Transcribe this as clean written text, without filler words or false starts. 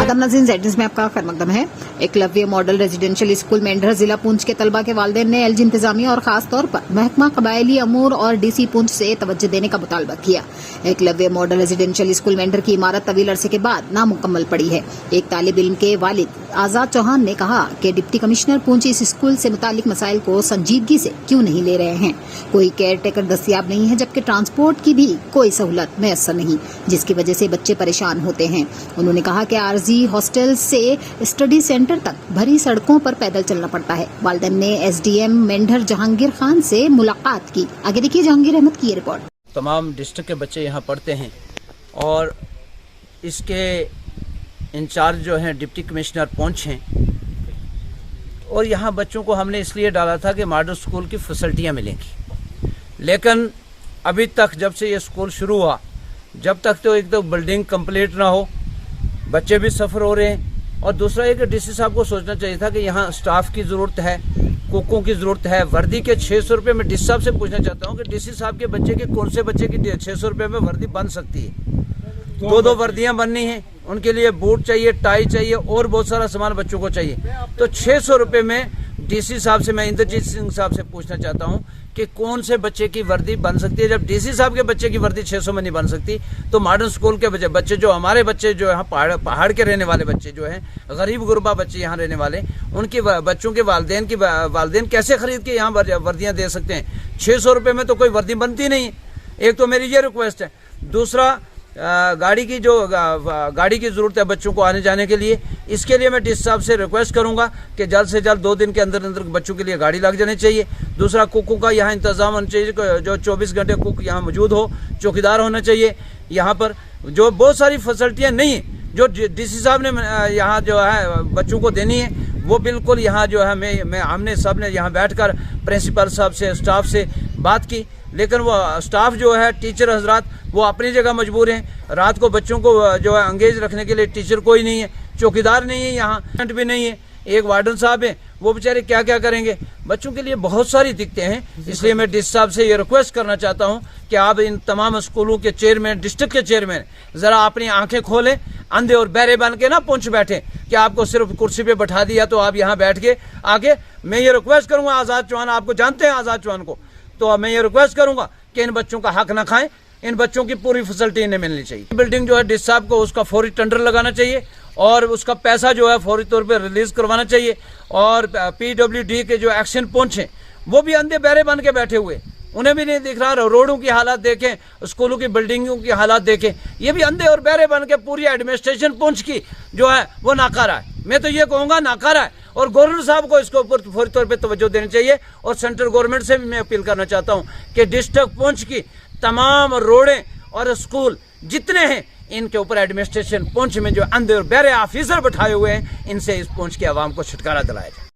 मदम नज़ीर Z में आपका खैर मकदम है। Eklavya model residential school Mendhar जिला पुंछ के तलबा के वालिदैन ने एलजी इंतजामिया और खास तौर पर महकमा कबायली अमूर और डीसी पुंछ से तवज्जो देने का मुतालबा किया। Eklavya model residential school Mendhar की इमारत तवील अरसे के बाद नामुकम्मल पड़ी है। एक तालिब इल्म के वालिद आजाद चौहान ने कहा कि डिप्टी कमिश्नर पुंछ इस स्कूल से मुतालिक मसाइल को संजीदगी से क्यों नहीं ले रहे हैं। कोई केयर टेकर दस्तियाब नहीं है, जबकि ट्रांसपोर्ट की भी कोई सहूलत मैसर नहीं, जिसकी वजह से बच्चे परेशान होते हैं। उन्होंने कहा कि आरजी हॉस्टल से स्टडी सेंटर तक भरी सड़कों पर पैदल चलना पड़ता है। वालिदैन ने एसडीएम मेंढर जहांगीर खान से मुलाकात की। आगे देखिए जहांगीर अहमद की ये रिपोर्ट। तमाम डिस्ट्रिक्ट के बच्चे यहाँ पढ़ते हैं और इसके इंचार्ज जो हैं डिप्टी कमिश्नर पुंछ हैं, और यहाँ बच्चों को हमने इसलिए डाला था कि मॉडल स्कूल की फैसिलिटियाँ मिलेंगी, लेकिन अभी तक जब से ये स्कूल शुरू हुआ, जब तक तो एक तो बिल्डिंग कंप्लीट ना हो, बच्चे भी सफ़र हो रहे हैं, और दूसरा एक डीसी साहब को सोचना चाहिए था कि यहाँ स्टाफ की ज़रूरत है, कुकों की ज़रूरत है। वर्दी के 600 रुपये में डीसी साहब से पूछना चाहता हूँ कि डीसी साहब के बच्चे के कौन से बच्चे की 600 रुपये में वर्दी बन सकती है। दो वर्दियाँ बननी हैं, उनके लिए बूट चाहिए, टाई चाहिए और बहुत सारा सामान बच्चों को चाहिए। तो 600 रुपये में डीसी साहब से, मैं इंद्रजीत सिंह साहब से पूछना चाहता हूँ कि कौन से बच्चे की वर्दी बन सकती है। जब डीसी साहब के बच्चे की वर्दी 600 में नहीं बन सकती, तो मॉडर्न स्कूल के बच्चे जो हमारे बच्चे जो यहाँ पहाड़ के रहने वाले बच्चे जो हैं, गरीब गुरबा बच्चे यहाँ रहने वाले, उनके बच्चों के वालिदैन कैसे खरीद के यहाँ वर्दियाँ दे सकते हैं। 600 रुपये में तो कोई वर्दी बनती नहीं है। एक तो मेरी ये रिक्वेस्ट है। दूसरा, गाड़ी की ज़रूरत है बच्चों को आने जाने के लिए, इसके लिए मैं डीसी साहब से रिक्वेस्ट करूंगा कि जल्द से जल्द 2 दिन के अंदर बच्चों के लिए गाड़ी लग जानी चाहिए। दूसरा, कुकों का यहाँ इंतज़ाम होना चाहिए, जो 24 घंटे कुक यहाँ मौजूद हो, चौकीदार होना चाहिए। यहाँ पर जो बहुत सारी फैसिलिटियाँ नहीं हैं जो डीसी साहब ने यहाँ जो है बच्चों को देनी है, वो बिल्कुल यहाँ जो है हमने सब ने यहाँ बैठकर प्रिंसिपल साहब से, स्टाफ से बात की, लेकिन वो स्टाफ जो है, टीचर हजरात, वो अपनी जगह मजबूर हैं। रात को बच्चों को जो है अंगेज रखने के लिए टीचर कोई नहीं है, चौकीदार नहीं है, यहाँ भी नहीं है, एक वार्डन साहब हैं, वो बेचारे क्या क्या करेंगे। बच्चों के लिए बहुत सारी दिक्कतें हैं। इसलिए मैं डीसी साहब से ये रिक्वेस्ट करना चाहता हूँ कि आप इन तमाम स्कूलों के चेयरमैन, डिस्ट्रिक्ट के चेयरमैन, ज़रा अपनी आंखें खोलें, अंधे और बहरे बन के ना पुंछ बैठे कि आपको सिर्फ कुर्सी पे बैठा दिया तो आप यहाँ बैठ के आगे। मैं ये रिक्वेस्ट करूँगा, आज़ाद चौहान, आपको जानते हैं आज़ाद चौहान को, तो मैं ये रिक्वेस्ट करूँगा कि इन बच्चों का हक ना खाएं, इन बच्चों की पूरी फैसिलिटी इन्हें मिलनी चाहिए। बिल्डिंग जो है डीसी साहब को उसका फौरी टेंडर लगाना चाहिए और उसका पैसा जो है फौरी तौर पे रिलीज करवाना चाहिए। और पीडब्ल्यूडी के जो एक्शन पुंछ हैं, वो भी अंधे बहरे बन के बैठे हुए, उन्हें भी नहीं दिख रहा। रोडों की हालात देखें, स्कूलों की बिल्डिंगों की हालात देखें, ये भी अंधे और बहरे बन के पूरी एडमिनिस्ट्रेशन पुंछ की जो है वो नाकारा है। मैं तो ये कहूँगा नाकारा है, और गवर्नर साहब को इसके ऊपर फौरी तौर पे तवज्जो देनी चाहिए। और सेंट्रल गवर्नमेंट से भी मैं अपील करना चाहता हूँ कि डिस्ट्रिक्ट पुंछ की तमाम रोडें और स्कूल जितने हैं, इनके ऊपर एडमिनिस्ट्रेशन पुंछ में जो अंधे और बहरे ऑफिसर बैठाए हुए हैं, इनसे इस पुंछ की आवाम को छुटकारा दिलाया जाए।